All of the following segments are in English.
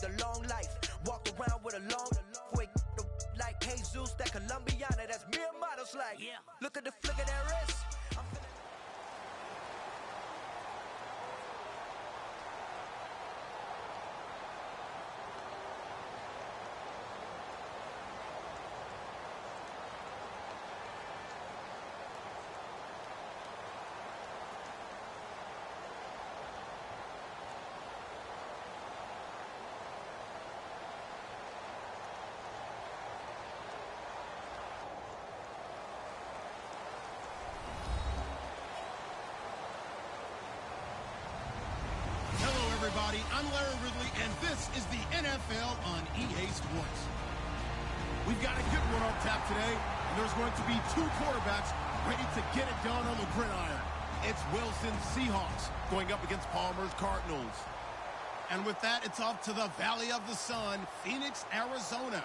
a long life. Walk around with a long quick like Jesus, that Colombiana, that's mere models like. Yeah. Look at the flick of their wrist. Everybody, I'm Larry Ridley, and this is the NFL on EA Sports. We've got a good one on tap today, and there's going to be two quarterbacks ready to get it done on the gridiron. It's Wilson's Seahawks going up against Palmer's Cardinals. And with that, it's off to the Valley of the Sun, Phoenix, Arizona,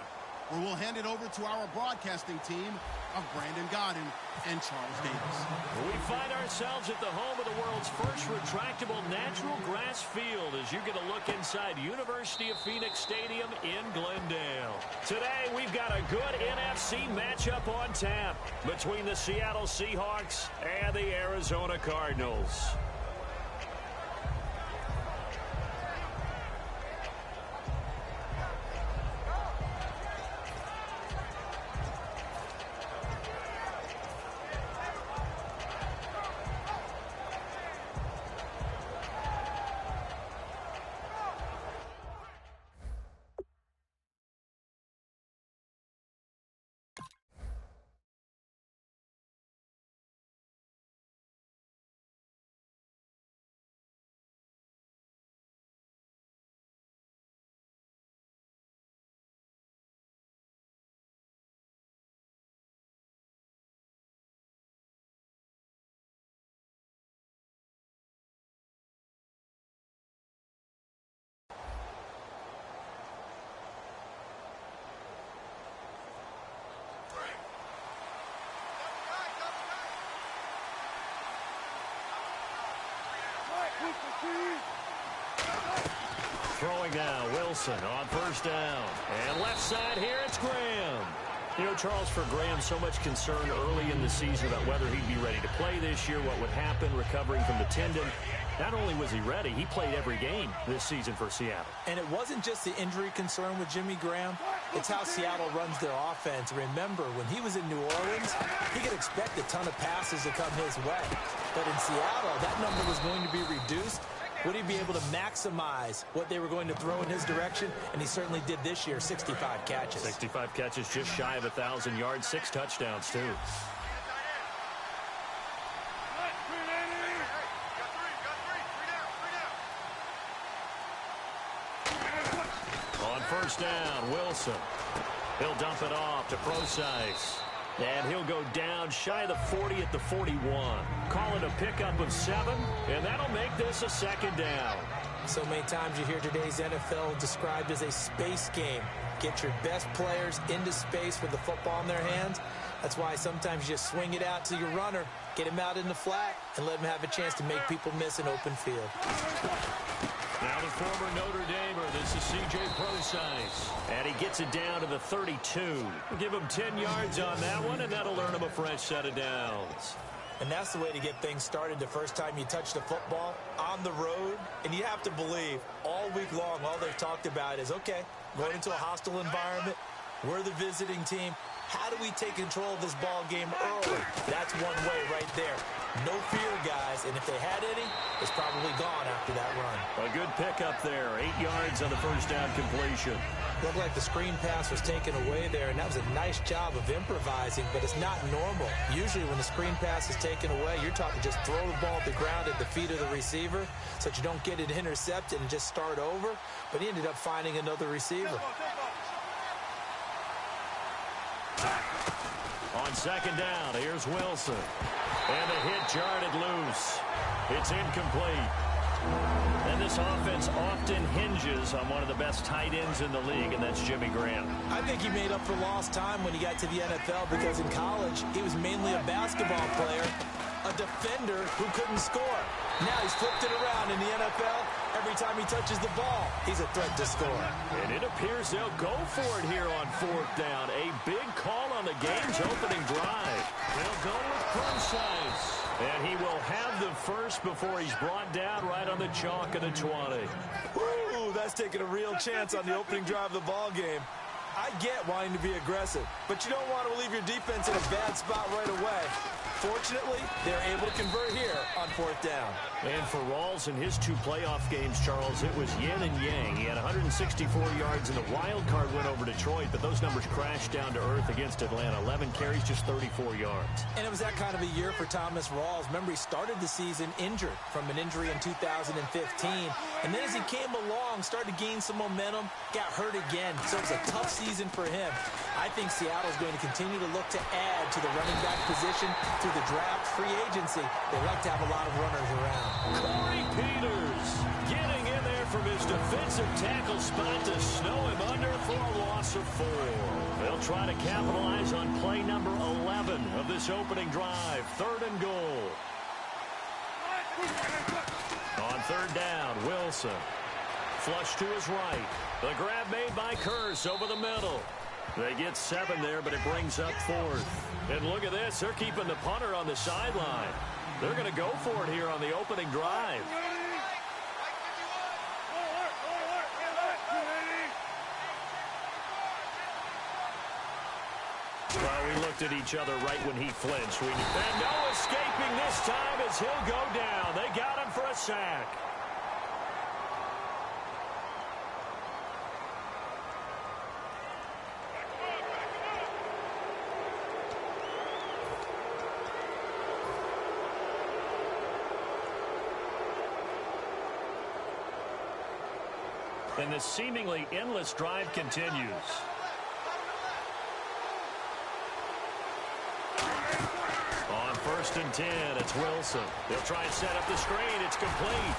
where we'll hand it over to our broadcasting team of Brandon Godden and Charles Davis. We find ourselves at the home of the world's first retractable natural grass field as you get a look inside University of Phoenix Stadium in Glendale. Today, we've got a good NFC matchup on tap between the Seattle Seahawks and the Arizona Cardinals. Throwing now, Wilson on first down. And left side here, it's Graham. You know, Charles, for Graham, so much concern early in the season about whether he'd be ready to play this year, what would happen recovering from the tendon. Not only was he ready, he played every game this season for Seattle. And it wasn't just the injury concern with Jimmy Graham. It's how Seattle runs their offense. Remember, when he was in New Orleans, he could expect a ton of passes to come his way. But in Seattle, that number was going to be reduced. Would he be able to maximize what they were going to throw in his direction? And he certainly did this year, 65 catches. 65 catches, just shy of 1,000 yards, 6 touchdowns, too. On first down, Wilson. He'll dump it off to Procise. And he'll go down shy of the 40 at the 41. Call it a pickup of 7, and that'll make this a second down. So many times you hear today's NFL described as a space game. Get your best players into space with the football in their hands. That's why sometimes you just swing it out to your runner, get him out in the flat, and let him have a chance to make people miss an open field. Now the former Notre Damer, this is C.J. Procise. And he gets it down to the 32. Give him 10 yards on that one, and that'll earn him a fresh set of downs. And that's the way to get things started the first time you touch the football on the road. And you have to believe all week long, all they've talked about is, okay, going into a hostile environment, we're the visiting team. How do we take control of this ball game early? That's one way right there. No fear, guys, and if they had any, it's probably gone after that run. A good pickup there, 8 yards on the first down completion. Looked like the screen pass was taken away there, and that was a nice job of improvising, but it's not normal. Usually when the screen pass is taken away, you're talking just throw the ball at the ground at the feet of the receiver so that you don't get it intercepted and just start over, but he ended up finding another receiver. On second down, here's Wilson. And the hit jarred it loose. It's incomplete. And this offense often hinges on one of the best tight ends in the league, and that's Jimmy Graham. I think he made up for lost time when he got to the NFL because in college, he was mainly a basketball player, a defender who couldn't score. Now he's flipped it around in the NFL. Every time he touches the ball, he's a threat to score. And it appears they'll go for it here on 4th down. A big call on the game's opening drive. They'll go with precise. And he will have the first before he's brought down right on the chalk of the 20. Ooh, that's taking a real chance on the opening drive of the ball game. I get wanting to be aggressive, but you don't want to leave your defense in a bad spot right away. Fortunately, they're able to convert here on 4th down. And for Rawls in his 2 playoff games, Charles, it was yin and yang. He had 164 yards in the wild card win over Detroit, but those numbers crashed down to earth against Atlanta. 11 carries, just 34 yards. And it was that kind of a year for Thomas Rawls. Remember, he started the season injured from an injury in 2015. And then as he came along, started to gain some momentum, got hurt again. So it was a tough season for him. I think Seattle's going to continue to look to add to the running back position through the draft, free agency. They like to have a lot of runners around. Corey Peters getting in there from his defensive tackle spot to snow him under for a loss of 4. They'll try to capitalize on play number 11 of this opening drive. 3rd and goal. On 3rd down, Wilson. Flush to his right. The grab made by Kearse over the middle. They get 7 there, but it brings up 4th. And look at this. They're keeping the punter on the sideline. They're going to go for it here on the opening drive. Well, we looked at each other right when he flinched. And no escaping this time as he'll go down. They got him for a sack. And the seemingly endless drive continues. On 1st and 10, it's Wilson. They'll try and set up the screen. It's complete.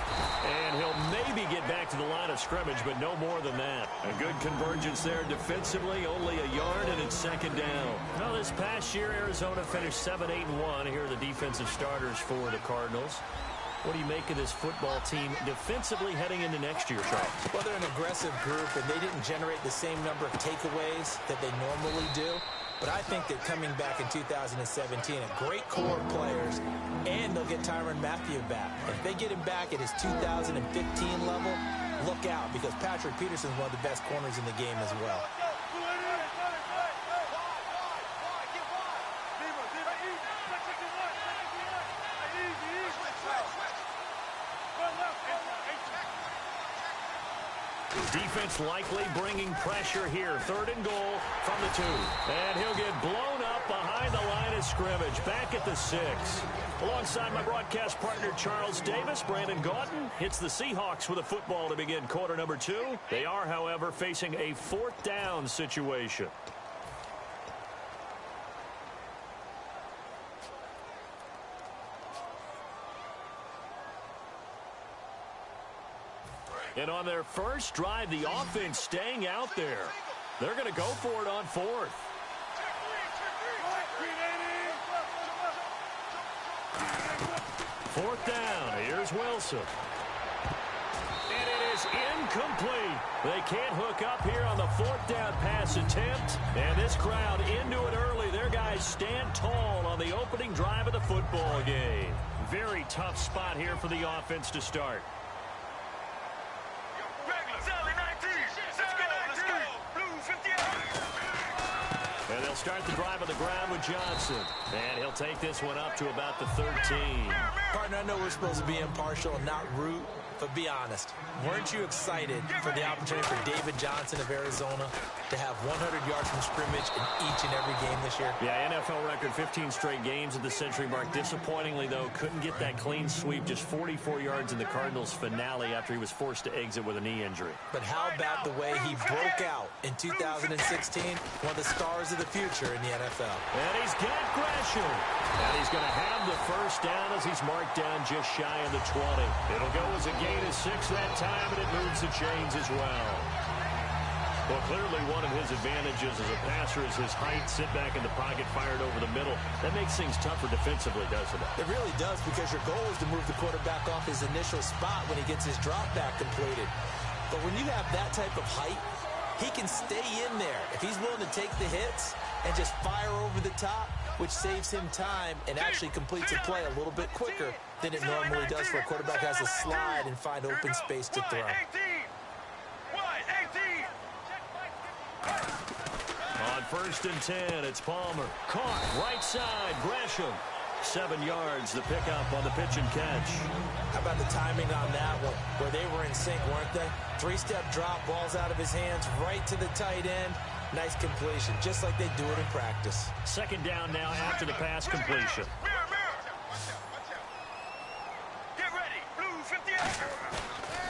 And he'll maybe get back to the line of scrimmage, but no more than that. A good convergence there defensively, only a yard, and it's 2nd down. Well, this past year, Arizona finished 7-8-1. Here are the defensive starters for the Cardinals. What do you make of this football team defensively heading into next year, Charles? Well, they're an aggressive group, and they didn't generate the same number of takeaways that they normally do. But I think that coming back in 2017, a great core of players, and they'll get Tyrann Mathieu back. If they get him back at his 2015 level, look out, because Patrick Peterson's one of the best corners in the game as well. Defense likely bringing pressure here. 3rd and goal from the 2. And he'll get blown up behind the line of scrimmage. Back at the 6. Alongside my broadcast partner, Charles Davis, Brandon Gaudin hits the Seahawks with a football to begin quarter number 2. They are, however, facing a 4th down situation. And on their first drive, the offense staying out there. They're going to go for it on 4th. Fourth down. Here's Wilson. And it is incomplete. They can't hook up here on the 4th down pass attempt. And this crowd into it early. Their guys stand tall on the opening drive of the football game. Very tough spot here for the offense to start. And they'll start the drive on the ground with Johnson. And he'll take this one up to about the 13. Partner, I know we're supposed to be impartial and not root, but be honest. Weren't you excited for the opportunity for David Johnson of Arizona to have 100 yards from scrimmage in each and every game this year? Yeah, NFL record 15 straight games at the century mark. Disappointingly, though, couldn't get that clean sweep. Just 44 yards in the Cardinals' finale after he was forced to exit with a knee injury. But how about the way he broke out in 2016? One of the stars of the future in the NFL. And he's got Gresham. And he's going to have the first down as he's marked down just shy of the 20. It'll go as a gain of 6 that time, and it moves the chains as well. Well, clearly one of his advantages as a passer is his height. Sit back in the pocket, fired over the middle. That makes things tougher defensively, doesn't it? It really does, because your goal is to move the quarterback off his initial spot when he gets his drop back completed. But when you have that type of height, he can stay in there if he's willing to take the hits and just fire over the top, which saves him time and actually completes a play a little bit quicker than it normally does for a quarterback has to slide and find open space to throw. On 1st and 10, it's Palmer. Caught, right side, Gresham. 7 yards, the pickup on the pitch and catch. How about the timing on that one, where they were in sync, weren't they? 3-step drop, ball's out of his hands, right to the tight end. Nice completion, just like they do it in practice. 2nd down now after the pass completion. Get ready, blue 58.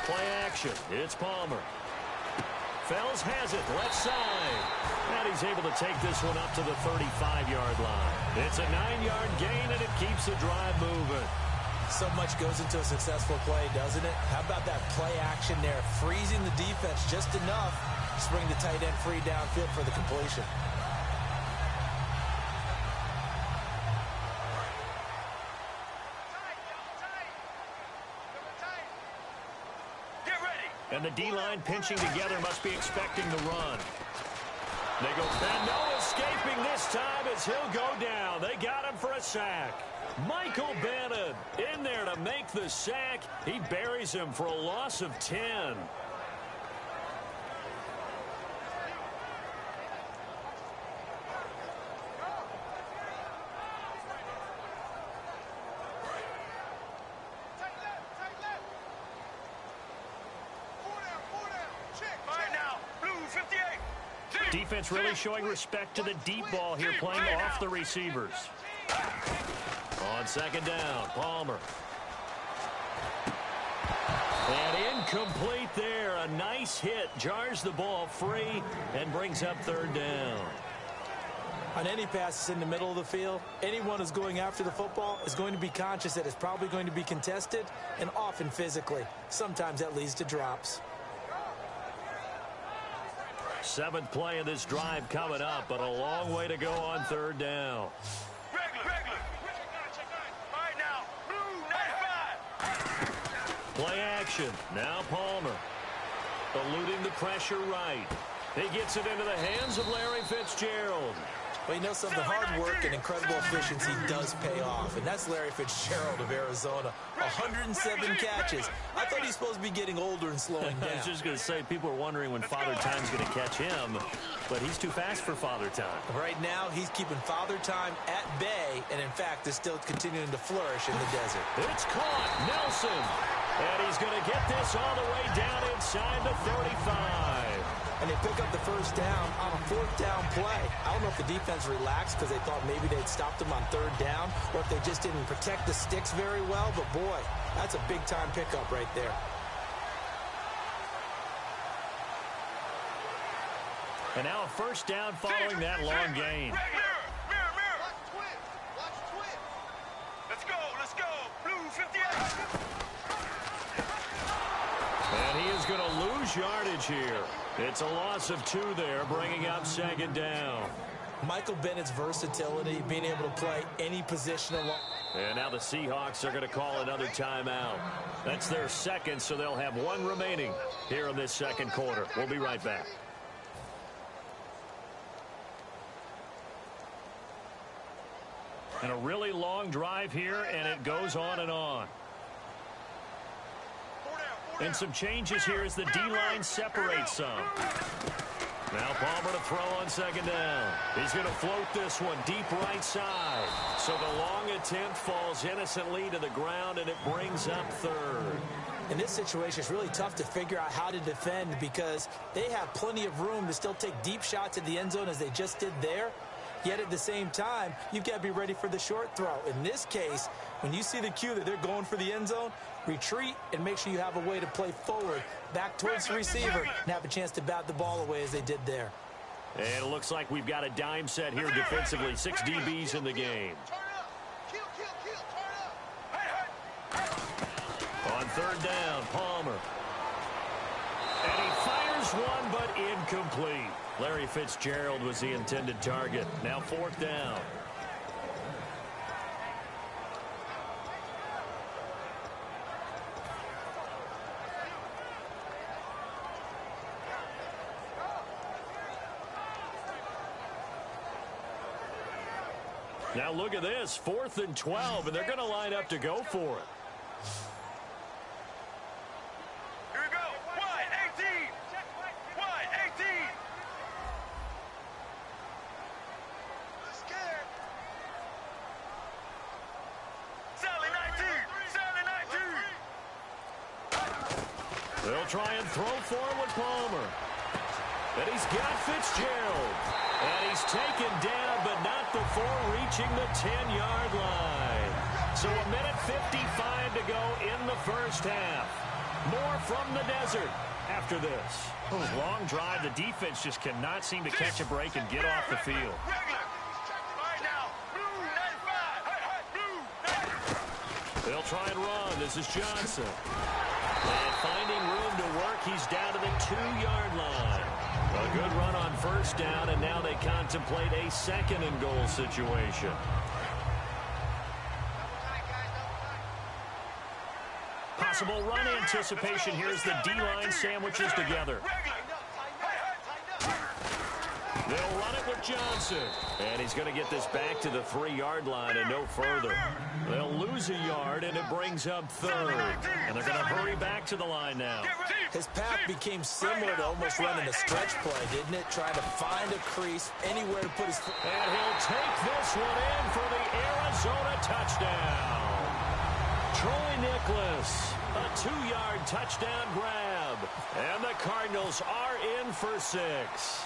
Play action, it's Palmer. Fells has it, left side. And he's able to take this one up to the 35-yard line. It's a 9-yard gain, and it keeps the drive moving. So much goes into a successful play, doesn't it? How about that play action there, freezing the defense just enough to bring the tight end free downfield for the completion. And the D-line pinching together must be expecting the run. They go, and no escaping this time as he'll go down. They got him for a sack. Michael Bannon in there to make the sack. He buries him for a loss of 10. Defense really showing respect to the deep ball here, playing off the receivers. On 2nd down, Palmer. And incomplete there. A nice hit. Jars the ball free and brings up 3rd down. On any passes in the middle of the field, anyone who's going after the football is going to be conscious that it's probably going to be contested, and often physically. Sometimes that leads to drops. 7th play of this drive coming up, but a long way to go on 3rd down. Regular. All right, now, blue 95. Play action. Now Palmer. Eluding the pressure right. He gets it into the hands of Larry Fitzgerald. Well, you know something, hard work and incredible efficiency does pay off, and that's Larry Fitzgerald of Arizona. 107 catches. I thought he's supposed to be getting older and slowing down. I was just going to say, people are wondering when Father Time's going to catch him, but he's too fast for Father Time. Right now, he's keeping Father Time at bay, and in fact, is still continuing to flourish in the desert. It's caught. Nelson. And he's going to get this all the way down inside the 35. And they pick up the 1st down on a 4th down play. I don't know if the defense relaxed because they thought maybe they'd stopped them on 3rd down, or if they just didn't protect the sticks very well. But, boy, that's a big-time pickup right there. And now a 1st down following that long gain. Mirror. Watch twin. Let's go. Blue 58. And he is going to lose yardage here. It's a loss of 2 there, bringing up 2nd down. Michael Bennett's versatility, being able to play any position along. And now the Seahawks are going to call another timeout. That's their 2nd, so they'll have 1 remaining here in this 2nd quarter. We'll be right back. And a really long drive here, and it goes on and on. And some changes here as the D-line separates some. Now Palmer to throw on 2nd down. He's going to float this one deep right side. So the long attempt falls innocently to the ground, and it brings up 3rd. In this situation, it's really tough to figure out how to defend because they have plenty of room to still take deep shots at the end zone as they just did there. Yet at the same time, you've got to be ready for the short throw. In this case, when you see the cue that they're going for the end zone, retreat and make sure you have a way to play forward, back towards the receiver, and have a chance to bat the ball away as they did there. And it looks like we've got a dime set here defensively. 6 DBs in the game. On 3rd down, Palmer. And he fires Fires one, but incomplete. Larry Fitzgerald was the intended target. Now 4th down. Now look at this, 4th and 12, and they're going to line up to go for it. Here we go. Wide 18. Wide 18. Scared. Sally 19. Sally 19. They'll try and throw for it with Palmer. And he's got Fitzgerald. And he's taken down, but not before reaching the 10-yard line. So 1:55 to go in the first half. More from the desert after this. Long drive. The defense just cannot seem to catch a break and get off the field. They'll try and run. This is Johnson. And finding room to work, he's down to the 2-yard line. A good run on 1st down, and now they contemplate a 2nd and goal situation. Possible run anticipation here as the D-line sandwiches together. They'll run it with Johnson. And he's going to get this back to the 3-yard line and no further. They'll lose a yard, and it brings up 3rd. And they're going to hurry back to the line now. His path became similar to almost running a stretch play, didn't it? Trying to find a crease, anywhere to put his foot. And he'll take this one in for the Arizona touchdown. Troy Nicholas, a 2-yard touchdown grab. And the Cardinals are in for 6.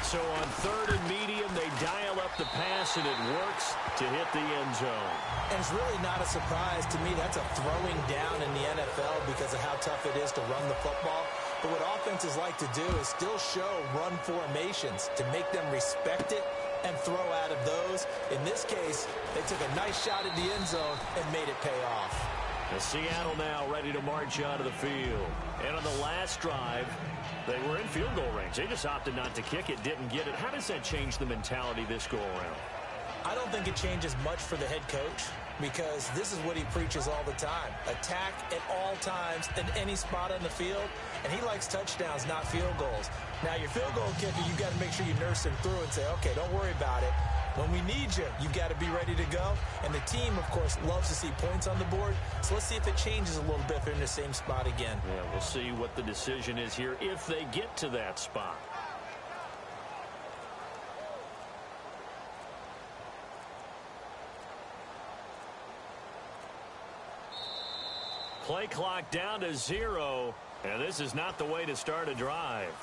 So on 3rd and medium, they dial up the pass, and it works to hit the end zone. And it's really not a surprise to me. That's a throwing down in the NFL because of how tough it is to run the football. But what offenses like to do is still show run formations to make them respect it and throw out of those. In this case, they took a nice shot at the end zone and made it pay off. And Seattle now ready to march out of the field. And on the last drive, they were in field goal range. They just opted not to kick it, didn't get it. How does that change the mentality this go around? I don't think it changes much for the head coach because this is what he preaches all the time. Attack at all times in any spot on the field, and he likes touchdowns, not field goals. Now, your field goal kicker, you've got to make sure you nurse him through and say, okay, don't worry about it. When we need you, you've got to be ready to go. And the team, of course, loves to see points on the board. So let's see if it changes a little bit if they're in the same spot again. Yeah, we'll see what the decision is here if they get to that spot. Play clock down to 0, and this is not the way to start a drive.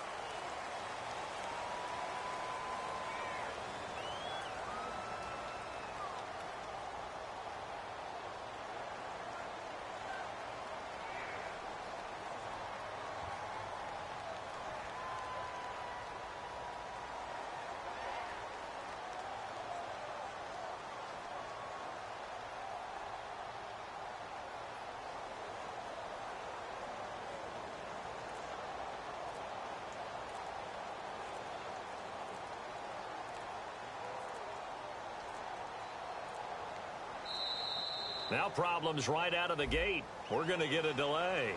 Now problems right out of the gate. We're going to get a delay.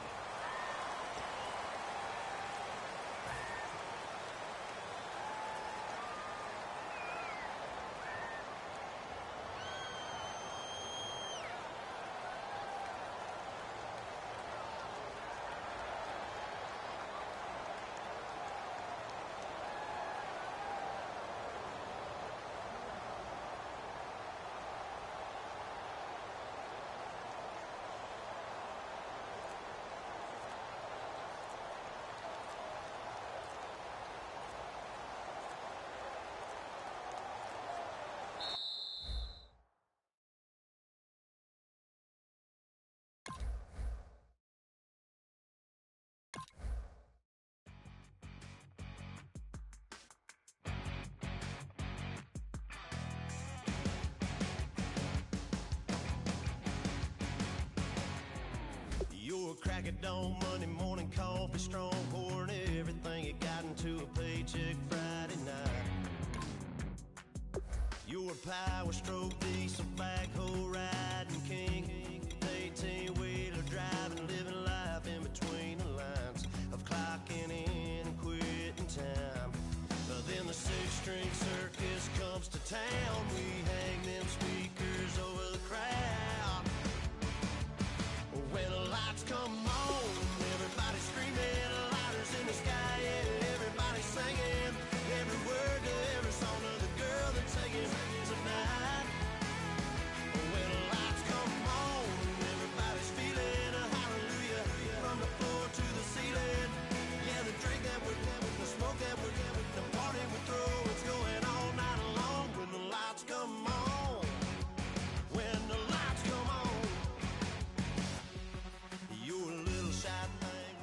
Crack it on Monday morning coffee, strong pouring everything you power stroke diesel backhoe riding king. 18-wheeler driving, living life in between the lines of clocking in and quitting time. Then the six-string circus comes to town. We hang them speakers over the crowd. When the lights come on, everybody's screaming, lighters in the sky, yeah, everybody's singing every word to every song of the girl they're taking tonight. When the lights come on, everybody's feeling a hallelujah from the floor to the ceiling. Yeah, the drink that we're having, the smoke that we're having, the party we throw, it's going all night long. When the lights come on, when the lights come on, you're a little shy thing.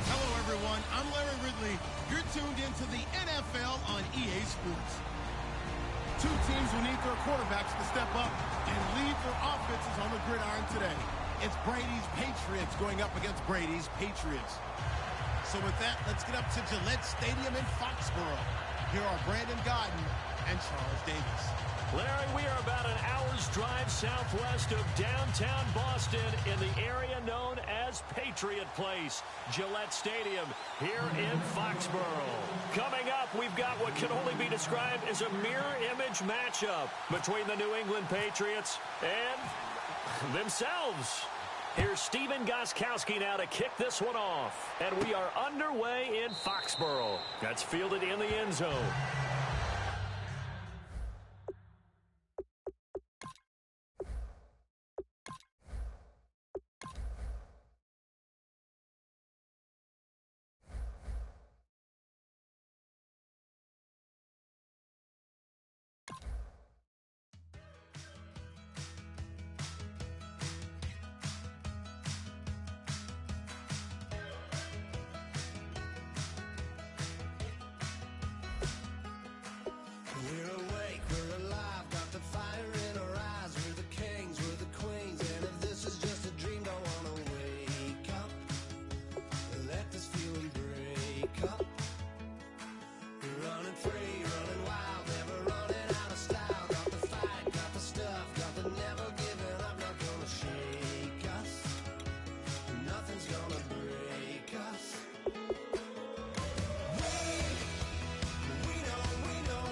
Hello, everyone. I'm Larry Ridley. You're tuned into the NFL on EA Sports. Two teams will need their quarterbacks to step up and lead their offenses on the gridiron today. It's Brady's Patriots going up against Brady's Patriots. So with that, let's get up to Gillette Stadium in Foxborough. Here are Brandon Godden and Charles Davis. Larry, we are about an hour's drive southwest of downtown Boston in the area known as Patriot Place, Gillette Stadium here in Foxborough. Coming up, we've got what can only be described as a mirror image matchup between the New England Patriots and themselves. Here's Stephen Gostkowski now to kick this one off. And we are underway in Foxborough. That's fielded in the end zone. We're awake, we're alive, got the fire in our eyes. We're the kings, we're the queens, and if this is just a dream, don't wanna wake up. Let this feeling break up. Running free, running wild, never running out of style. Got the fight, got the stuff, got the never giving up. Not gonna shake us, nothing's gonna break us. We know.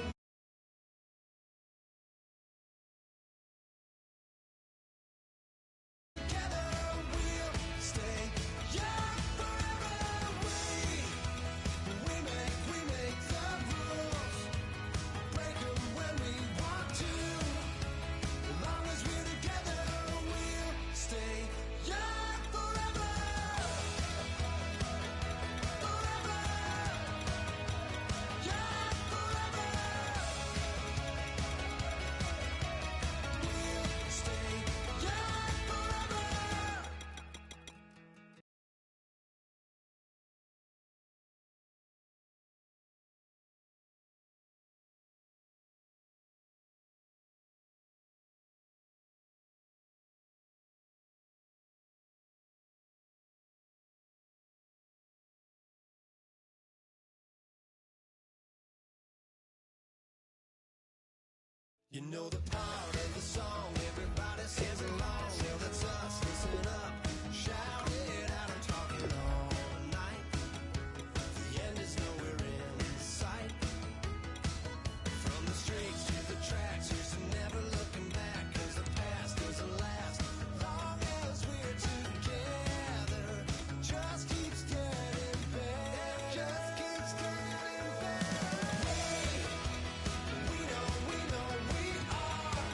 Together we'll stay young forever. We make the rules, break 'em when we want to. As long as we're together, we'll stay young forever. Forever, young forever. We'll stay young forever. You know the part of the song, everybody sings along. Well, that's us, listen up, shout it out, I'm talking all night. The end is nowhere in sight. From the streets to the tracks, here's to never looking back, 'cause the past doesn't last. Long as we're together, just keeps getting better. Just keeps getting better. We know we are.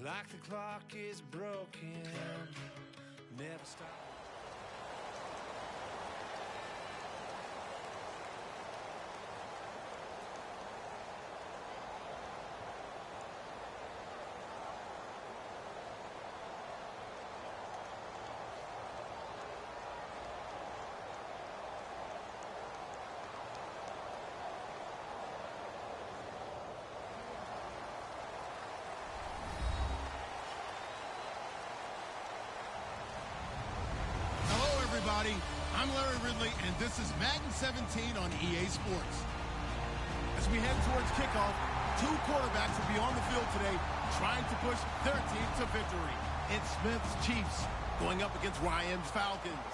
Like the clock is broken, never stop. Everybody, I'm Larry Ridley, and this is Madden 17 on EA Sports. As we head towards kickoff, two quarterbacks will be on the field today trying to push their team to victory. It's Smith's Chiefs going up against Ryan's Falcons.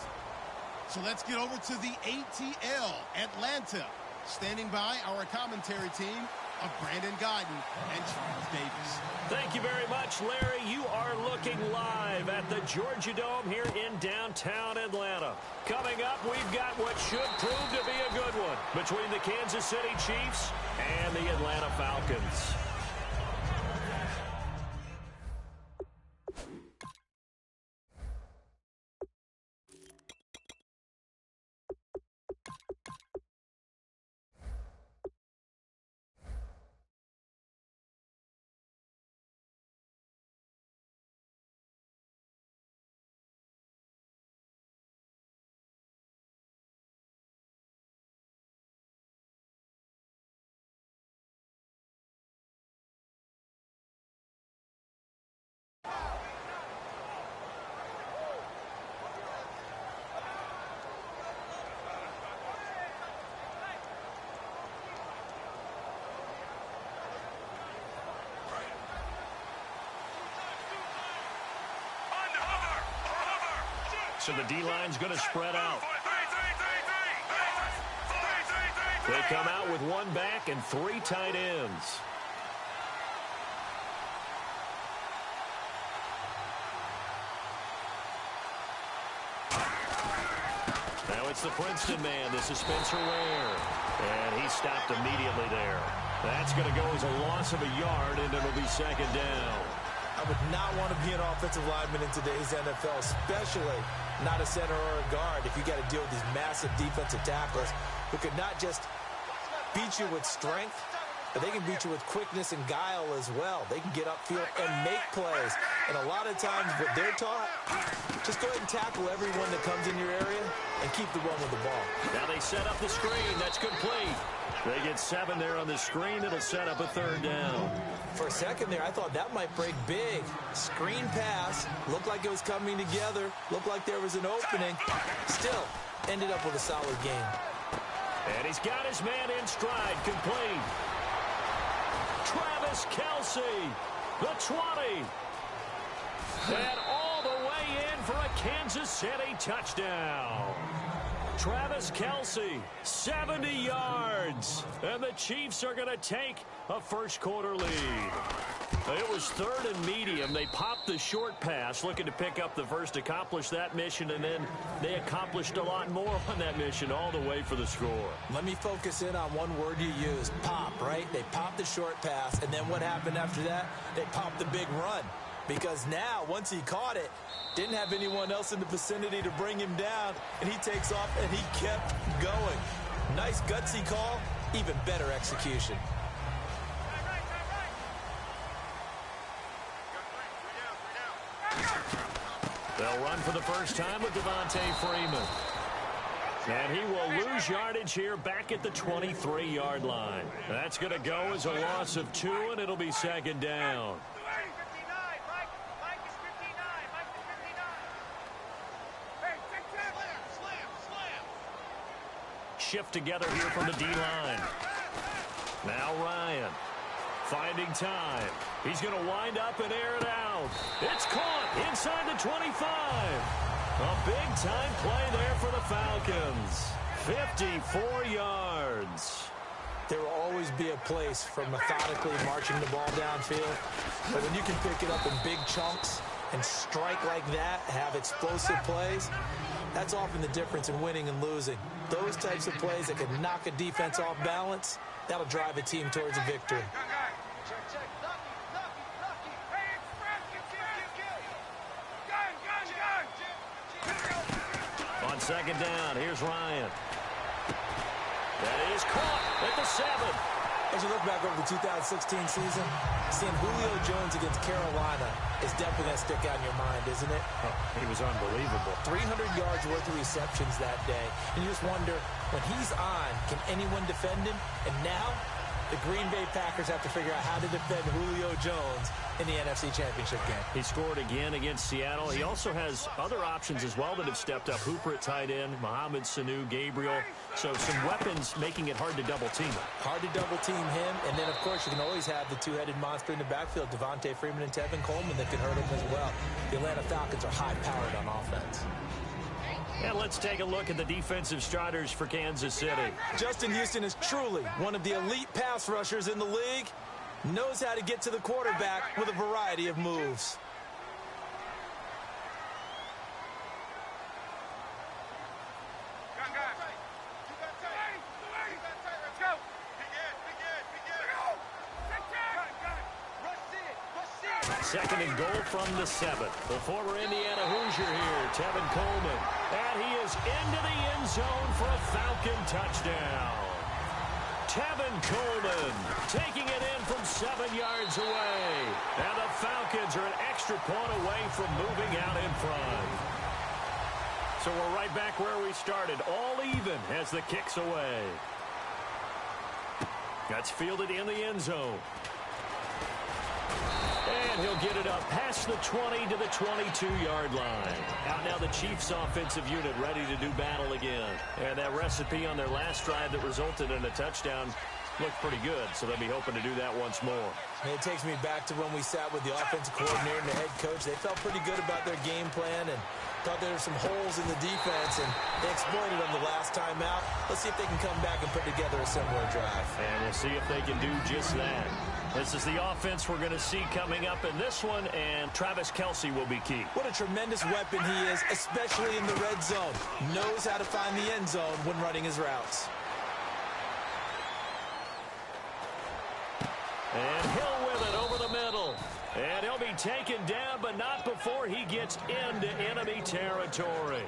So let's get over to the ATL, Atlanta. Standing by our commentary team of Brandon Guyton and Charles Davis. Thank you very much, Larry. You are looking live at the Georgia Dome here in downtown Atlanta. Coming up, we've got what should prove to be a good one between the Kansas City Chiefs and the Atlanta Falcons. So the D-line's going to spread out. They come out with one back and three tight ends. Now it's the Princeton man. This is Spencer Ware. And he stopped immediately there. That's going to go as a loss of a yard, and it'll be second down. I would not want to be an offensive lineman in today's NFL, especially not a center or a guard if you got to deal with these massive defensive tacklers who could not just beat you with strength, but they can beat you with quickness and guile as well. They can get upfield and make plays. And a lot of times what they're taught, just go ahead and tackle everyone that comes in your area and keep the run with the ball. Now they set up the screen. That's complete. They get 7 there on the screen. It'll set up a third down. For a second there, I thought that might break big. Screen pass. Looked like it was coming together. Looked like there was an opening. Still, ended up with a solid game. And he's got his man in stride. Complete. Travis Kelce, the 20. And all the way in for a Kansas City touchdown. Travis Kelce, 70 yards. And the Chiefs are going to take a first-quarter lead. It was 3rd and medium. They popped the short pass, looking to pick up the first, accomplish that mission, and then they accomplished a lot more on that mission all the way for the score. Let me focus in on one word you used, pop, right? They popped the short pass, and then what happened after that? They popped the big run. Because now, once he caught it, didn't have anyone else in the vicinity to bring him down, and he takes off, and he kept going. Nice gutsy call, even better execution. They'll run for the first time with Devontae Freeman. And he will lose yardage here back at the 23-yard line. That's going to go as a loss of 2, and it'll be second down. Shift together here from the D-line. Now Ryan finding time. He's going to wind up and air it out. It's caught inside the 25. A big-time play there for the Falcons. 54 yards. There will always be a place for methodically marching the ball downfield. But when you can pick it up in big chunks and strike like that, have explosive plays, that's often the difference in winning and losing. Those types of plays that can knock a defense off balance, that'll drive a team towards a victory. second down. Here's Ryan. That is caught at the 7. As you look back over the 2016 season, seeing Julio Jones against Carolina is definitely going to stick out in your mind, isn't it? Oh, he was unbelievable. 300 yards worth of receptions that day. And you just wonder, when he's on, can anyone defend him? And now, the Green Bay Packers have to figure out how to defend Julio Jones in the NFC Championship game. He scored again against Seattle. He also has other options as well that have stepped up. Hooper at tight end, Mohamed Sanu, Gabriel. So some weapons making it hard to double team him. Hard to double team him. And then, of course, you can always have the two-headed monster in the backfield, Devontae Freeman and Tevin Coleman, that can hurt him as well. The Atlanta Falcons are high-powered on offense. And let's take a look at the defensive starters for Kansas City. Justin Houston is truly one of the elite pass rushers in the league. Knows how to get to the quarterback with a variety of moves. Second and goal from the 7. The former Indiana Hoosier here, Tevin Coleman. And he is into the end zone for a Falcon touchdown. Tevin Coleman taking it in from 7 yards away. And the Falcons are an extra point away from moving out in front. So we're right back where we started, all even as the kick's away. That's fielded in the end zone. And he'll get it up past the 20 to the 22-yard line. Out now the Chiefs offensive unit ready to do battle again. And that recipe on their last drive that resulted in a touchdown looked pretty good, so they'll be hoping to do that once more. And it takes me back to when we sat with the offensive coordinator and the head coach. They felt pretty good about their game plan and thought there were some holes in the defense, and they exploited them the last time out. Let's see if they can come back and put together a similar drive. And we'll see if they can do just that. This is the offense we're going to see coming up in this one, and Travis Kelce will be key. What a tremendous weapon he is, especially in the red zone. Knows how to find the end zone when running his routes. And Hill with it over the middle. And he'll be taken down, but not before he gets into enemy territory.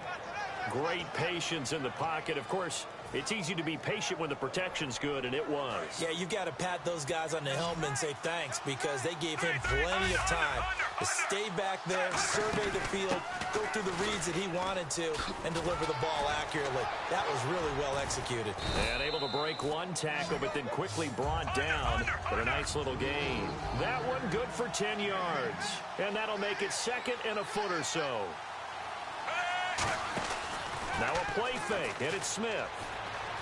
Great patience in the pocket. Of course, it's easy to be patient when the protection's good, and it was. Yeah, you got to pat those guys on the helmet and say thanks, because they gave him plenty of time to stay back there, survey the field, go through the reads that he wanted to, and deliver the ball accurately. That was really well executed. And able to break one tackle, but then quickly brought down. But a nice little gain. That one good for 10 yards. And that'll make it second and a foot or so. Now a play fake, and it's Smith.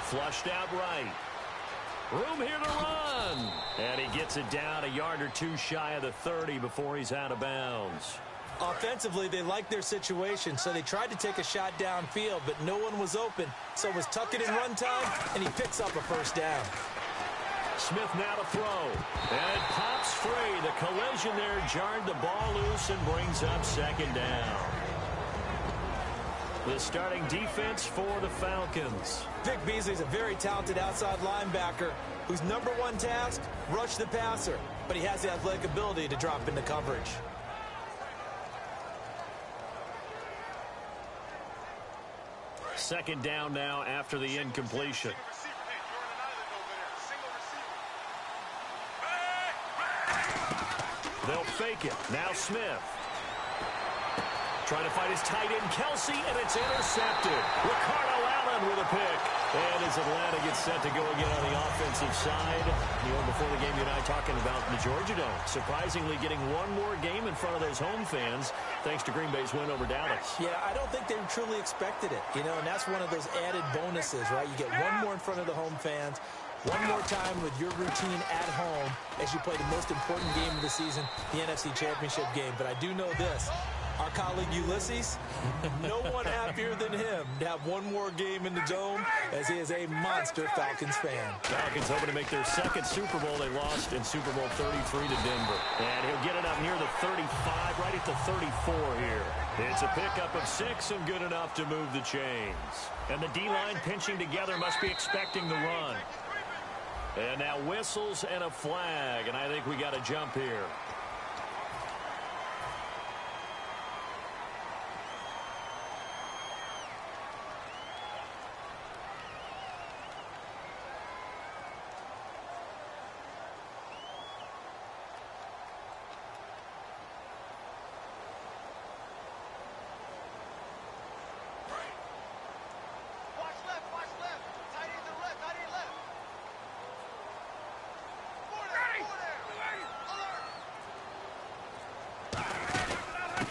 Flushed out right. Room here to run. And he gets it down a yard or two shy of the 30 before he's out of bounds. Offensively, they liked their situation, so they tried to take a shot downfield, but no one was open. So it was tuck it in run time, and he picks up a first down. Smith now to throw. And it pops free. The collision there jarred the ball loose and brings up second down. The starting defense for the Falcons. Vic Beasley's a very talented outside linebacker whose number one task, rush the passer, but he has the athletic ability to drop into coverage. Second down now after the incompletion. They'll fake it. Now Smith. Trying to fight his tight end, Kelce, and it's intercepted. Ricardo Allen with a pick. And as Atlanta gets set to go again on the offensive side, before the game, you and I talking about the Georgia Dome. Surprisingly getting one more game in front of those home fans, thanks to Green Bay's win over Dallas. Yeah, I don't think they truly expected it, and that's one of those added bonuses, right? You get one more in front of the home fans, one more time with your routine at home as you play the most important game of the season, the NFC Championship game. But I do know this. Our colleague Ulysses, no one happier than him to have one more game in the Dome, as he is a monster Falcons fan. Falcons hoping to make their second Super Bowl. They lost in Super Bowl 33 to Denver. And he'll get it up near the 35, right at the 34 here. It's a pickup of 6 and good enough to move the chains. And the D-line pinching together must be expecting the run. And now whistles and a flag, and I think we got a jump here.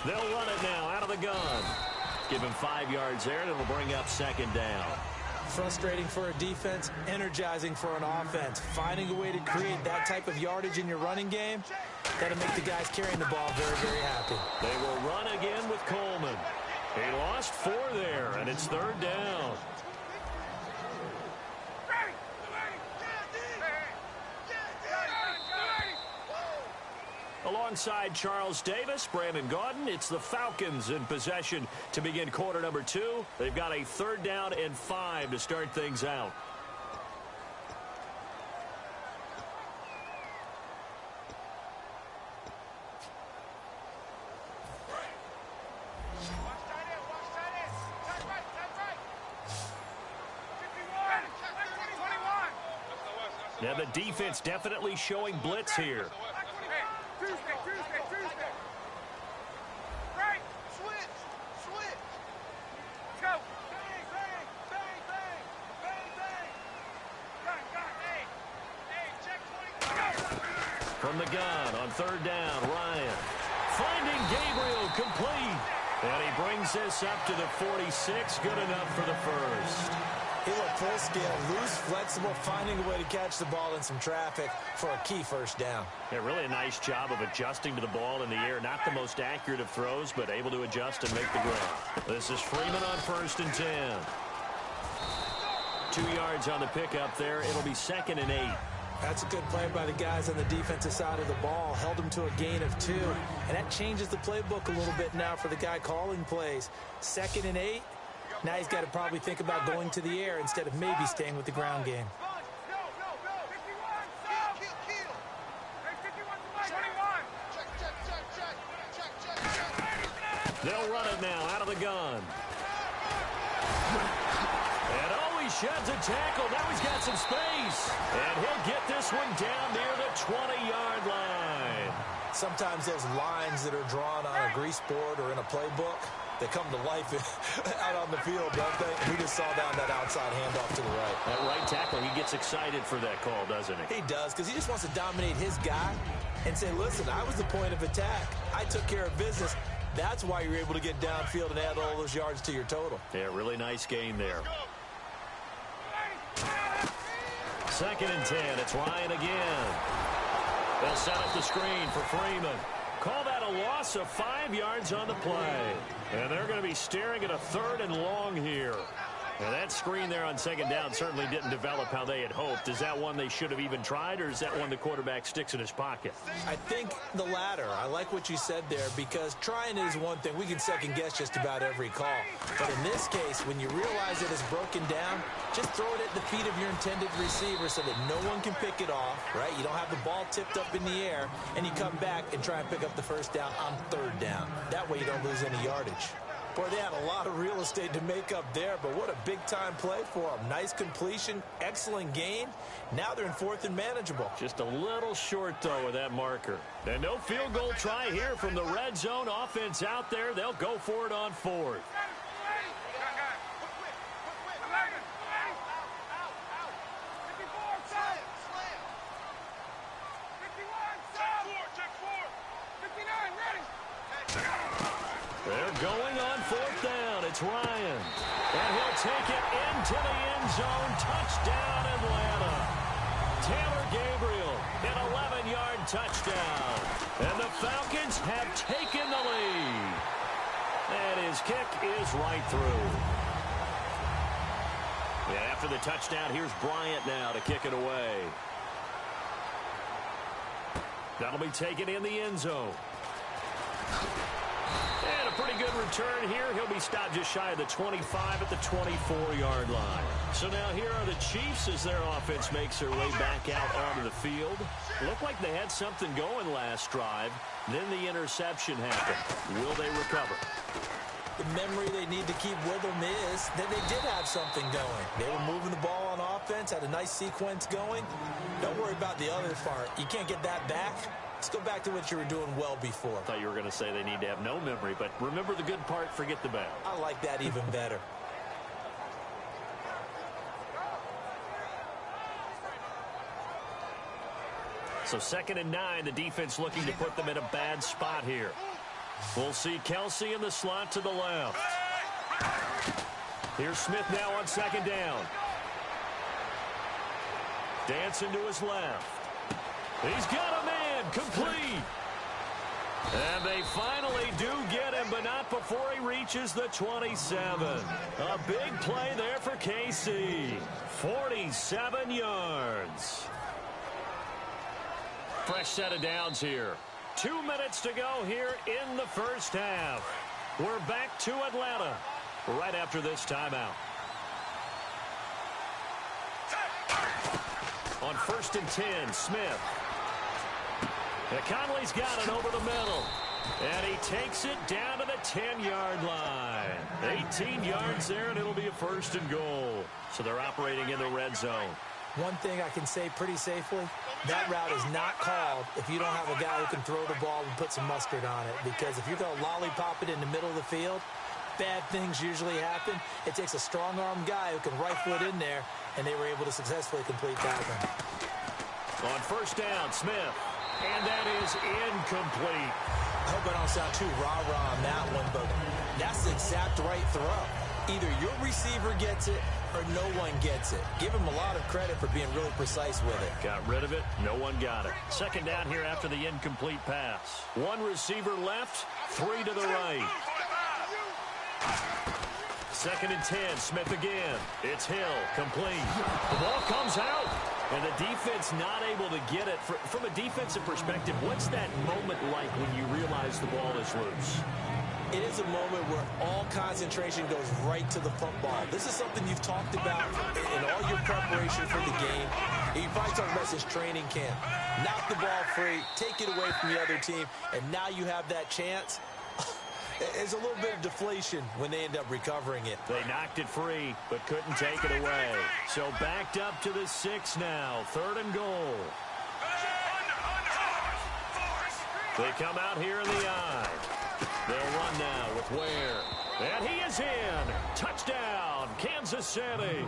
They'll run it now out of the gun. Give him 5 yards there, and it'll bring up second down. Frustrating for a defense, energizing for an offense. Finding a way to create that type of yardage in your running game, that'll make the guys carrying the ball very, very happy. They will run again with Coleman. He lost 4 there, and it's third down. Alongside Charles Davis, Brandon Gaudin, it's the Falcons in possession to begin quarter number 2. They've got a third down and 5 to start things out. Now the defense definitely showing blitz here. From the gun on third down, Ryan. Finding Gabriel complete. And he brings this up to the 46. Good enough for the first. He looked full scale, loose, flexible, finding a way to catch the ball in some traffic for a key first down. Yeah, really a nice job of adjusting to the ball in the air. Not the most accurate of throws, but able to adjust and make the grab. This is Freeman on 1st and 10. 2 yards on the pickup there. It'll be 2nd and 8. That's a good play by the guys on the defensive side of the ball. Held them to a gain of 2. And that changes the playbook a little bit now for the guy calling plays. 2nd and 8. Now he's got to probably think about going to the air instead of maybe staying with the ground game. They'll run it now out of the gun. And oh, he sheds a tackle. Now he's got some space. And he'll get this one down near the 20-yard line. Sometimes those lines that are drawn on a grease board or in a playbook, they come to life out on the field, don't they? We just saw down that outside handoff to the right. That right tackle, he gets excited for that call, doesn't he? He does, because he just wants to dominate his guy and say, listen, I was the point of attack. I took care of business. That's why you're able to get downfield and add all those yards to your total. Yeah, really nice gain there. 2nd and 10. It's Ryan again. They'll set up the screen for Freeman. Call that a loss of 5 yards on the play. And they're going to be staring at a 3rd and long here. Now that screen there on 2nd down certainly didn't develop how they had hoped. Is that one they should have even tried, or is that one the quarterback sticks in his pocket? I think the latter. I like what you said there, because trying is one thing. We can second guess just about every call. But in this case, when you realize it is broken down, just throw it at the feet of your intended receiver so that no one can pick it off, right? You don't have the ball tipped up in the air, and you come back and try and pick up the first down on 3rd down. That way you don't lose any yardage. Boy, they had a lot of real estate to make up there, but what a big-time play for them. Nice completion, excellent gain. Now they're in 4th and manageable. Just a little short, though, with that marker. And no field goal try here from the red zone offense out there. They'll go for it on 4th. They're going on 4th down. It's Ryan. And he'll take it into the end zone. Touchdown, Atlanta. Taylor Gabriel, an 11-yard touchdown. And the Falcons have taken the lead. And his kick is right through. Yeah, after the touchdown, here's Bryant now to kick it away. That'll be taken in the end zone. And a pretty good return here. He'll be stopped just shy of the 25 at the 24-yard line. So now here are the Chiefs as their offense makes their way back out onto the field. Looked like they had something going last drive. Then the interception happened. Will they recover? The memory they need to keep with them is that they did have something going. They were moving the ball on offense, had a nice sequence going. Don't worry about the other part. You can't get that back. Let's go back to what you were doing well before. I thought you were going to say they need to have no memory, but remember the good part, forget the bad. I like that even better. So 2nd and 9, the defense looking to put them in a bad spot here. We'll see Kelsey in the slot to the left. Here's Smith now on second down. Dancing to his left. He's got a man. Complete. And they finally do get him, but not before he reaches the 27. A big play there for KC. 47 yards. Fresh set of downs here. 2 minutes to go here in the first half. We're back to Atlanta right after this timeout. On 1st and 10, Smith. Conley's got it over the middle. And he takes it down to the 10-yard line. 18 yards there, and it'll be a 1st and goal. So they're operating in the red zone. One thing I can say pretty safely, that route is not called if you don't have a guy who can throw the ball and put some mustard on it. Because if you're going to lollipop it in the middle of the field, bad things usually happen. It takes a strong-armed guy who can rifle it in there, and they were able to successfully complete that one. On 1st down, Smith. And that is incomplete. I hope I don't sound too rah-rah on that one, but that's the exact right throw. Either your receiver gets it or no one gets it. Give him a lot of credit for being really precise with it. Got rid of it. No one got it. Second down here after the incomplete pass. One receiver left, 3 to the right. 2nd and 10, Smith again. It's Hill, complete. The ball comes out, and the defense not able to get it. From a defensive perspective, what's that moment like when you realize the ball is loose? It is a moment where all concentration goes right to the football. This is something you've talked about in all your preparation for the game. You probably talked about this training camp. Knock the ball free, take it away from the other team, and now you have that chance. There's a little bit of deflation when they end up recovering it. They knocked it free, but couldn't take it away. So backed up to the 6 now. 3rd and goal. They come out here in the eye. They'll run now with Ware. And he is in. Touchdown, Kansas City.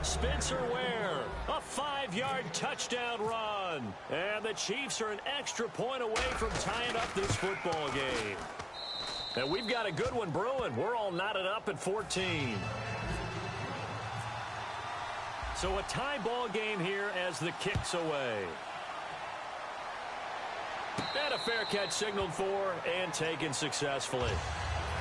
Spencer Ware, a 5-yard touchdown run. And the Chiefs are an extra point away from tying up this football game. And we've got a good one brewing. We're all knotted up at 14. So a tie ball game here as the kick's away. And a fair catch signaled for and taken successfully.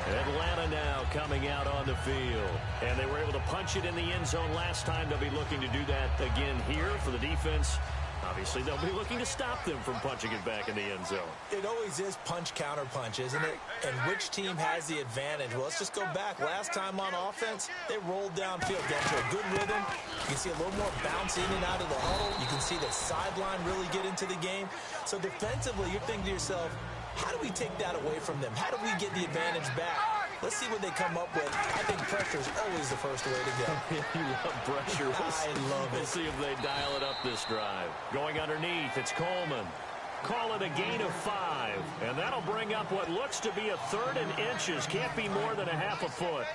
Atlanta now coming out on the field. And they were able to punch it in the end zone last time. They'll be looking to do that again here for the defense. Obviously, they'll be looking to stop them from punching it back in the end zone. It always is punch-counter-punch, isn't it? And which team has the advantage? Well, let's just go back. Last time on offense, they rolled downfield, got to a good rhythm. You can see a little more bounce in and out of the huddle. You can see the sideline really get into the game. So defensively, you're thinking to yourself, how do we take that away from them? How do we get the advantage back? Let's see what they come up with. I think pressure is always the first way to go. You love pressure. I love it. We'll see if they dial it up this drive. Going underneath, it's Coleman. Call it a gain of 5. And that'll bring up what looks to be a 3rd and inches. Can't be more than a half a foot.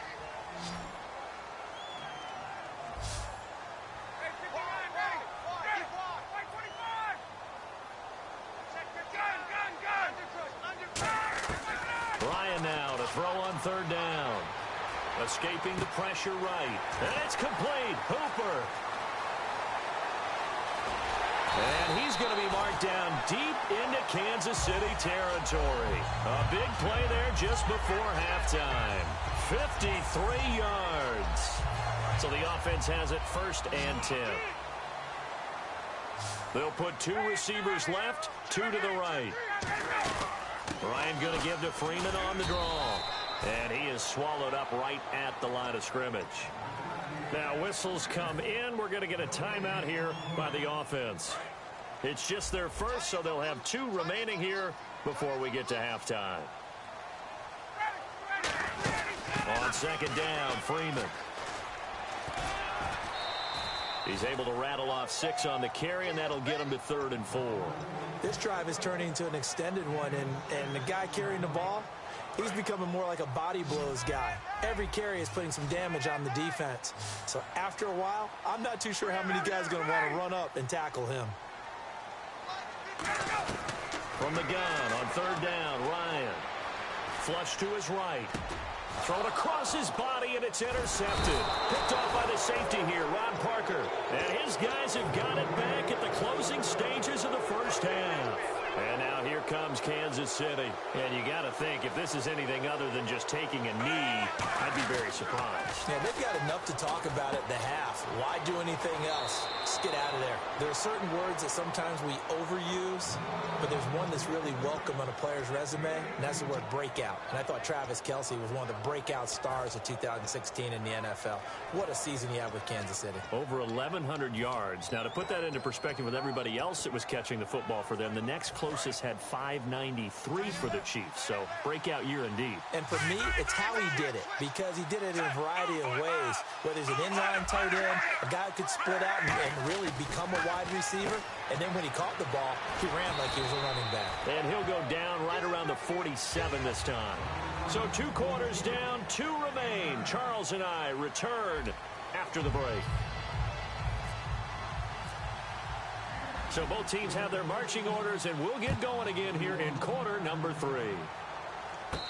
Now to throw on 3rd down. Escaping the pressure right. And it's complete. Hooper. And he's going to be marked down deep into Kansas City territory. A big play there just before halftime. 53 yards. So the offense has it 1st and 10. They'll put 2 receivers left, 2 to the right. Ryan going to give to Freeman on the draw. And he is swallowed up right at the line of scrimmage. Now whistles come in. We're going to get a timeout here by the offense. It's just their first, so they'll have 2 remaining here before we get to halftime. On 2nd down, Freeman. He's able to rattle off 6 on the carry, and that'll get him to 3rd and 4. This drive is turning into an extended one, and the guy carrying the ball, he's becoming more like a body blows guy. Every carry is putting some damage on the defense. So after a while, I'm not too sure how many guys are going to want to run up and tackle him. From the gun on 3rd down, Ryan. Flush to his right. Thrown across his body, and it's intercepted. Picked off by the safety here, Ron Parker. And his guys have got it back at the closing stages of the first half. And now here comes Kansas City. And you got to think, if this is anything other than just taking a knee, I'd be very surprised. Yeah, they've got enough to talk about at the half. Why do anything else? Just get out of there. There are certain words that sometimes we overuse, but there's one that's really welcome on a player's resume, and that's the word breakout. And I thought Travis Kelce was one of the breakout stars of 2016 in the NFL. What a season he had with Kansas City. Over 1,100 yards. Now, to put that into perspective with everybody else that was catching the football for them, the next closest had 593 for the Chiefs. So, breakout year indeed. And for me, it's how he did it, because he did it in a variety of ways. Whether he's an inline tight end, a guy who could split out and really become a wide receiver, and then when he caught the ball, he ran like he was a running back. And he'll go down right around the 47 this time. So 2 quarters down, 2 remain. Charles and I return after the break. So both teams have their marching orders, and we'll get going again here in quarter number 3.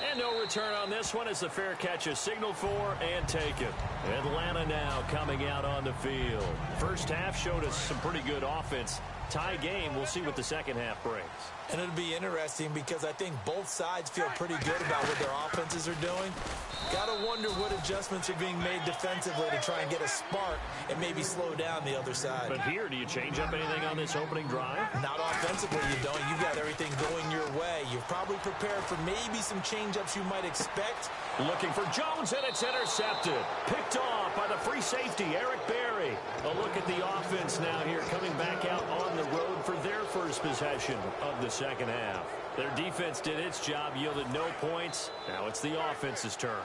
And no return on this one as the fair catch is signaled for and taken. Atlanta now coming out on the field. First half showed us some pretty good offense. Tie game. We'll see what the second half brings. And it'll be interesting because I think both sides feel pretty good about what their offenses are doing. Got to wonder what adjustments are being made defensively to try and get a spark and maybe slow down the other side. But here, do you change up anything on this opening drive? Not offensively, you don't. You've got everything going your way. You've probably prepared for maybe some change-ups you might expect. Looking for Jones, and it's intercepted. Picked off by the free safety, Eric Berry. A look at the offense now here, coming back out on the road for their first possession of the second half. Their defense did its job, yielded no points. Now it's the offense's turn.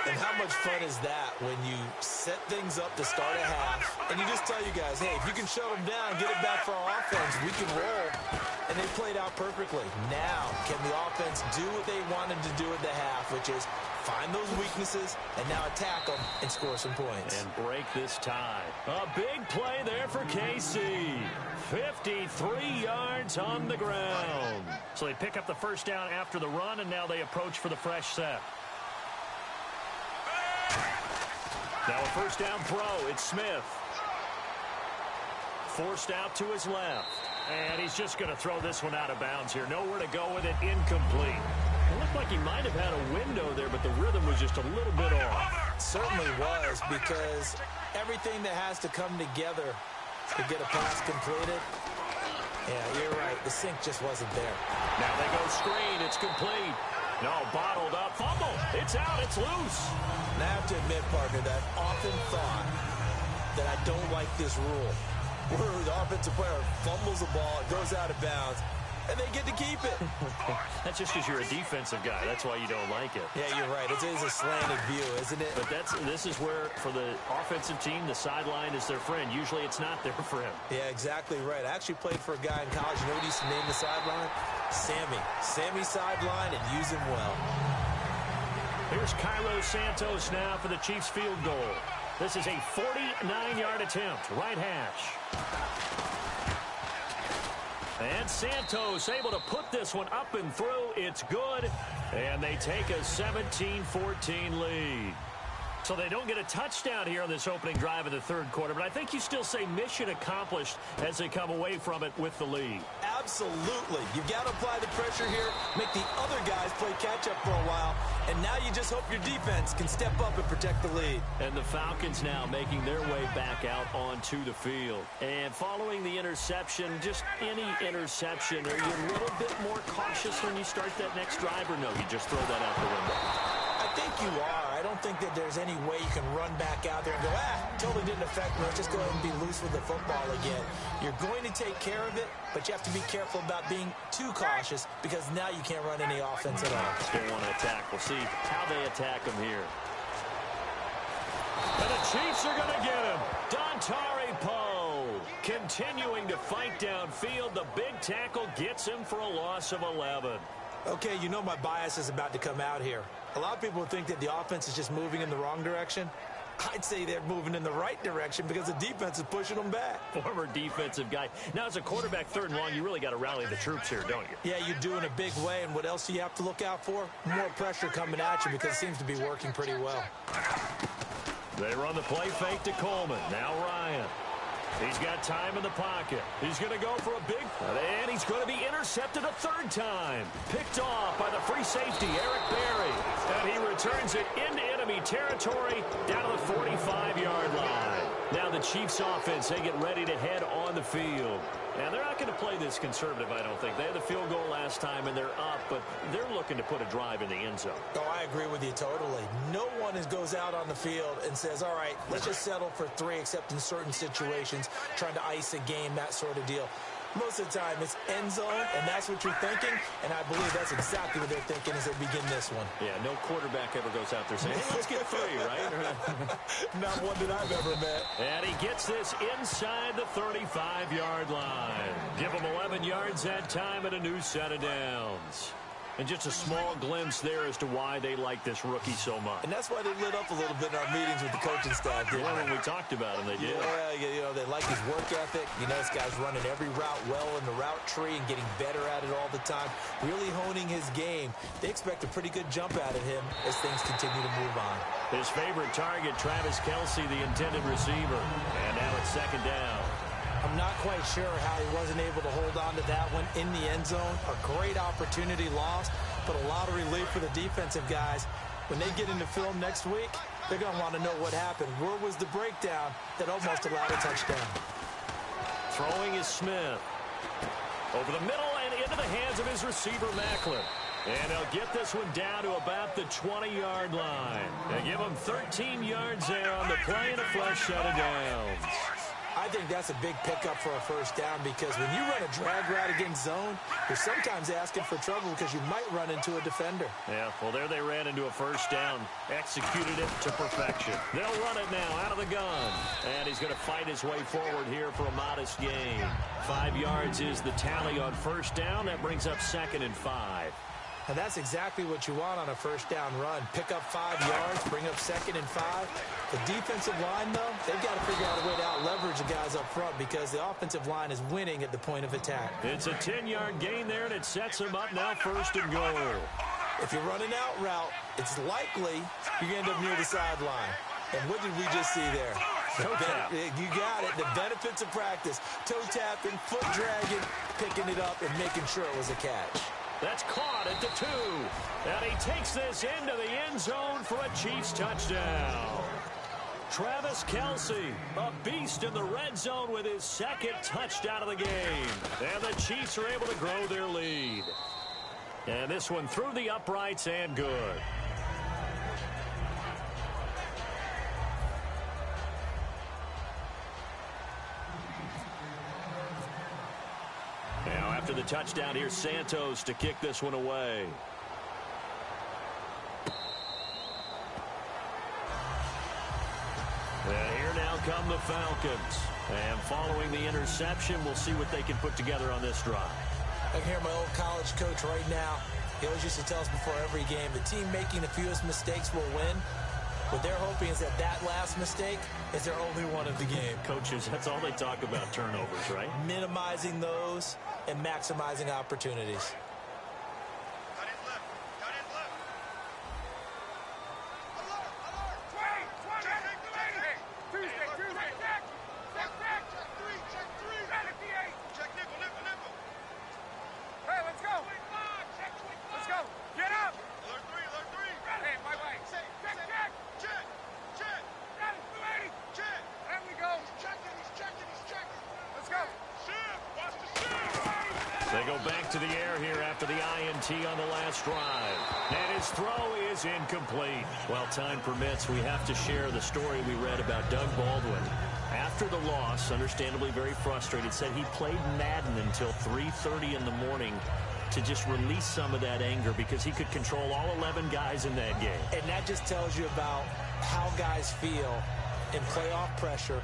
And how much fun is that when you set things up to start a half, and you just tell you guys, hey, if you can shut them down, get it back for our offense, we can roll. And they played out perfectly. Now, can the offense do what they wanted to do at the half, which is find those weaknesses and now attack them and score some points. And break this tie. A big play there for KC. 53 yards on the ground. So they pick up the first down after the run, and now they approach for the fresh set. Now a first down throw. It's Smith. Forced out to his left. And he's just going to throw this one out of bounds here. Nowhere to go with it. Incomplete. It looked like he might have had a window there, but the rhythm was just a little bit off. It certainly was, because everything that has to come together to get a pass completed, yeah, you're right. The sink just wasn't there. Now they go screen. It's complete. No, bottled up. Fumble. It's out. It's loose. And I have to admit, partner, that I've often thought that I don't like this rule, where the offensive player fumbles the ball, it goes out of bounds, and they get to keep it. That's just because you're a defensive guy. That's why you don't like it. Yeah, you're right. It is a slanted view, isn't it? But this is where, for the offensive team, the sideline is their friend. Usually it's not there for him. Yeah, exactly right. I actually played for a guy in college. You know what he used to name the sideline? Sammy. Sammy sideline, and use him well. Here's Cairo Santos now for the Chiefs field goal. This is a 49-yard attempt, right hash. And Santos able to put this one up and through. It's good. And they take a 17-14 lead. So they don't get a touchdown here on this opening drive of the third quarter, but I think you still say mission accomplished as they come away from it with the lead. Absolutely. You've got to apply the pressure here, make the other guys play catch-up for a while, and now you just hope your defense can step up and protect the lead. And the Falcons now making their way back out onto the field. And following the interception, just any interception, are you a little bit more cautious when you start that next drive, or no, you just throw that out the window? I think you are. I don't think that there's any way you can run back out there and go, totally didn't affect me. Let's just go ahead and be loose with the football again. You're going to take care of it, but you have to be careful about being too cautious, because now you can't run any offense at all. Still want to attack. We'll see how they attack him here. And the Chiefs are going to get him. Dontari Poe continuing to fight downfield. The big tackle gets him for a loss of 11. Okay, you know my bias is about to come out here. A lot of people think that the offense is just moving in the wrong direction. I'd say they're moving in the right direction because the defense is pushing them back. Former defensive guy. Now, as a quarterback, 3rd and long, you really got to rally the troops here, don't you? Yeah, you do in a big way, and what else do you have to look out for? More pressure coming at you because it seems to be working pretty well. They run the play fake to Coleman. Now Ryan. He's got time in the pocket. He's going to go for a big, and he's going to be intercepted a 3rd time. Picked off by the free safety, Eric Berry. And he returns it into enemy territory down to the 45-yard line. Now the Chiefs offense, they get ready to head on the field. And they're not going to play this conservative, I don't think. They had the field goal last time, and they're up, but they're looking to put a drive in the end zone. Oh, I agree with you totally. No one goes out on the field and says, all right, let's just settle for 3, except in certain situations, trying to ice a game, that sort of deal. Most of the time, it's end zone, and that's what you're thinking, and I believe that's exactly what they're thinking as they begin this one. Yeah, no quarterback ever goes out there saying, hey, let's get 3, right? Not one that I've ever met. And he gets this inside the 35-yard line. Give him 11 yards that time and a new set of downs. And just a small glimpse there as to why they like this rookie so much. And that's why they lit up a little bit in our meetings with the coaching staff. Well, when we talked about him, they did. Yeah, you know, they like his work ethic. You know, this guy's running every route well in the route tree and getting better at it all the time, really honing his game. They expect a pretty good jump out of him as things continue to move on. His favorite target, Travis Kelce, the intended receiver. And now it's 2nd down. I'm not quite sure how he wasn't able to hold on to that one in the end zone. A great opportunity lost, but a lot of relief for the defensive guys. When they get into film next week, they're going to want to know what happened. Where was the breakdown that almost allowed a touchdown? Throwing is Smith. Over the middle and into the hands of his receiver, Macklin. And they'll get this one down to about the 20-yard line. They give him 13 yards there on the play and a fresh set of downs. I think that's a big pickup for a 1st down because when you run a drag route against zone, you're sometimes asking for trouble because you might run into a defender. Yeah, well, there they ran into a 1st down. Executed it to perfection. They'll run it now out of the gun. And he's going to fight his way forward here for a modest gain. 5 yards is the tally on 1st down. That brings up 2nd and 5. And that's exactly what you want on a 1st down run. Pick up 5 yards, bring up 2nd and 5. The defensive line, though, they've got to figure out a way to out-leverage the guys up front because the offensive line is winning at the point of attack. It's a 10-yard gain there, and it sets them up now 1st and goal. If you're running out route, it's likely you're going to end up near the sideline. And what did we just see there? Toe tap. You got it. The benefits of practice. Toe tapping, foot dragging, picking it up, and making sure it was a catch. That's caught at the 2. And he takes this into the end zone for a Chiefs touchdown. Travis Kelce, a beast in the red zone with his 2nd touchdown of the game. And the Chiefs are able to grow their lead. And this one through the uprights and good. Now after the touchdown, here's Santos to kick this one away. And here now come the Falcons. And following the interception, we'll see what they can put together on this drive. I can hear my old college coach right now. He always used to tell us before every game, the team making the fewest mistakes will win. What they're hoping is that that last mistake is their only one of the game. Coaches, that's all they talk about, turnovers, right? Minimizing those and maximizing opportunities. They go back to the air here after the INT on the last drive. And his throw is incomplete. While time permits, we have to share the story we read about Doug Baldwin. After the loss, understandably very frustrated, said he played Madden until 3:30 in the morning to just release some of that anger because he could control all 11 guys in that game. And that just tells you about how guys feel in playoff pressure.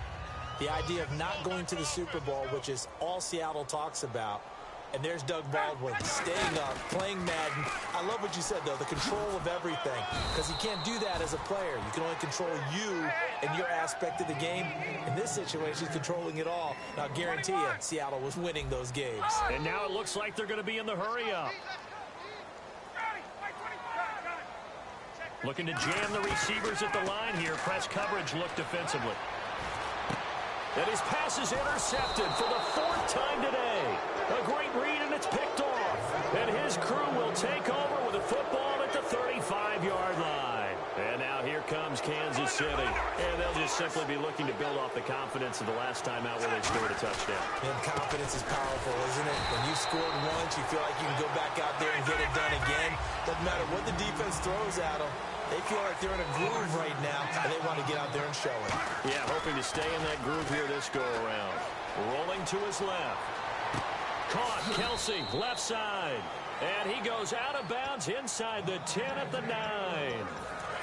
The idea of not going to the Super Bowl, which is all Seattle talks about. And there's Doug Baldwin staying up, playing Madden. I love what you said, though, the control of everything, because he can't do that as a player. You can only control you and your aspect of the game. In this situation, he's controlling it all. Now, I guarantee you, Seattle was winning those games. And now it looks like they're going to be in the hurry-up. Looking to jam the receivers at the line here. Press coverage look defensively. And his pass is intercepted for the 4th time today. A great read, and it's picked off. And his crew will take over with a football at the 35-yard line. And now here comes Kansas City. And they'll just simply be looking to build off the confidence of the last time out where they scored a touchdown. And confidence is powerful, isn't it? When you scored once, you feel like you can go back out there and get it done again. Doesn't matter what the defense throws at them. They feel like they're in a groove right now, and they want to get out there and show it. Yeah, hoping to stay in that groove here this go-around. Rolling to his left. Caught, Kelsey, left side. And he goes out of bounds inside the 10 at the 9.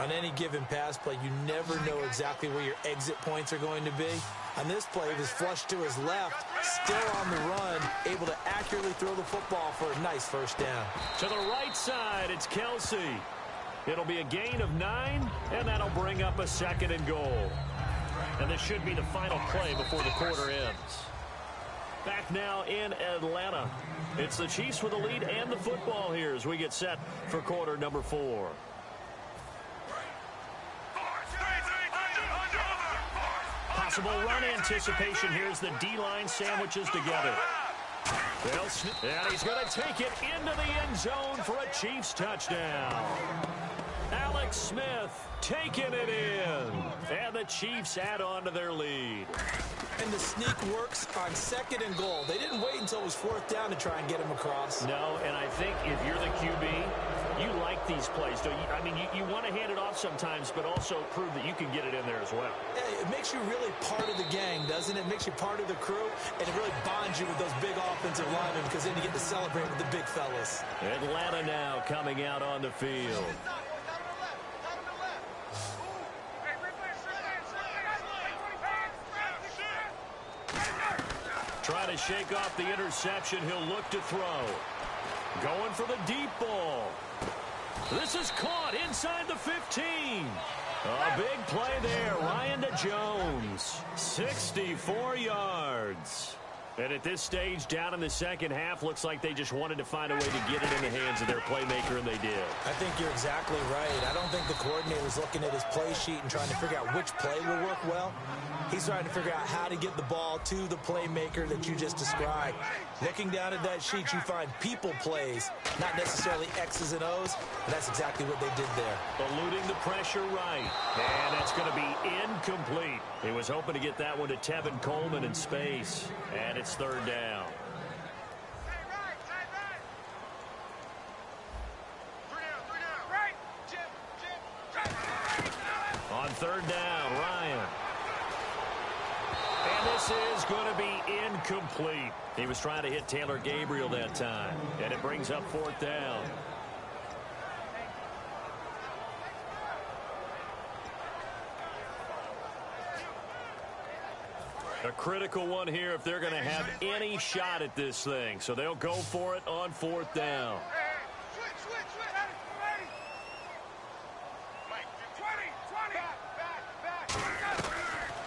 On any given pass play, you never know exactly where your exit points are going to be. On this play, he was flushed to his left, still on the run, able to accurately throw the football for a nice first down. To the right side, it's Kelsey. It'll be a gain of 9, and that'll bring up a 2nd and goal. And this should be the final play before the quarter ends. Back now in Atlanta. It's the Chiefs with the lead and the football here as we get set for quarter number 4. Possible run anticipation. Here's the D-line sandwiches together. And he's going to take it into the end zone for a Chiefs touchdown. Alex Smith taking it in. And the Chiefs add on to their lead. And the sneak works on 2nd and goal. They didn't wait until it was 4th down to try and get him across. No, and I think if you're the QB, you like these plays, don't you? I mean, you want to hand it off sometimes, but also prove that you can get it in there as well. Yeah, it makes you really part of the gang, doesn't it? It makes you part of the crew, and it really bonds you with those big offensive linemen because then you get to celebrate with the big fellas. Atlanta now coming out on the field. Trying to shake off the interception. He'll look to throw. Going for the deep ball. This is caught inside the 15. A big play there. Ryan to Jones. 64 yards. And at this stage, down in the second half, looks like they just wanted to find a way to get it in the hands of their playmaker, and they did. I think you're exactly right. I don't think the coordinator's looking at his play sheet and trying to figure out which play will work well. He's trying to figure out how to get the ball to the playmaker that you just described. Looking down at that sheet, you find people plays, not necessarily X's and O's, and that's exactly what they did there. Eluding the pressure right. And that's going to be incomplete. He was hoping to get that one to Tevin Coleman in space. And it's 3rd down. On 3rd down, Ryan. And this is going to be incomplete. He was trying to hit Taylor Gabriel that time. And it brings up 4th down. A critical one here if they're going to have any shot at this thing. So they'll go for it on 4th down.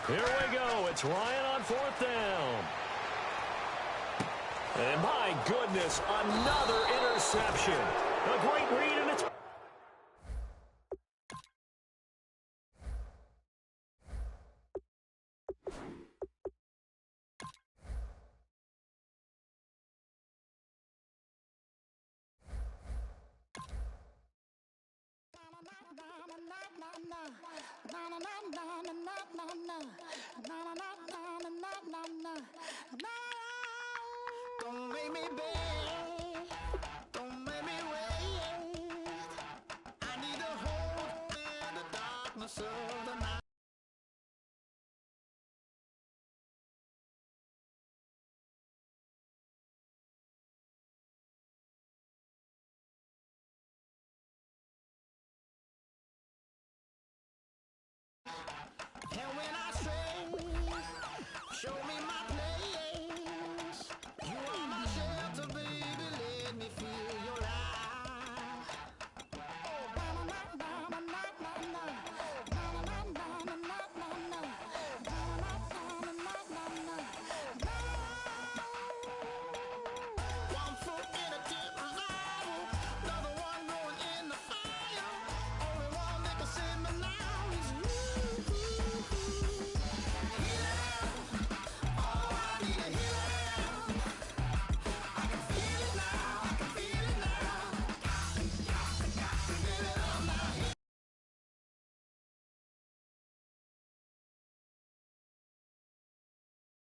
Here we go. It's Ryan on 4th down. And my goodness, another interception. A great read, and it's... Don't make me beg, don't make me wait. I need a hope in the darkness of the night.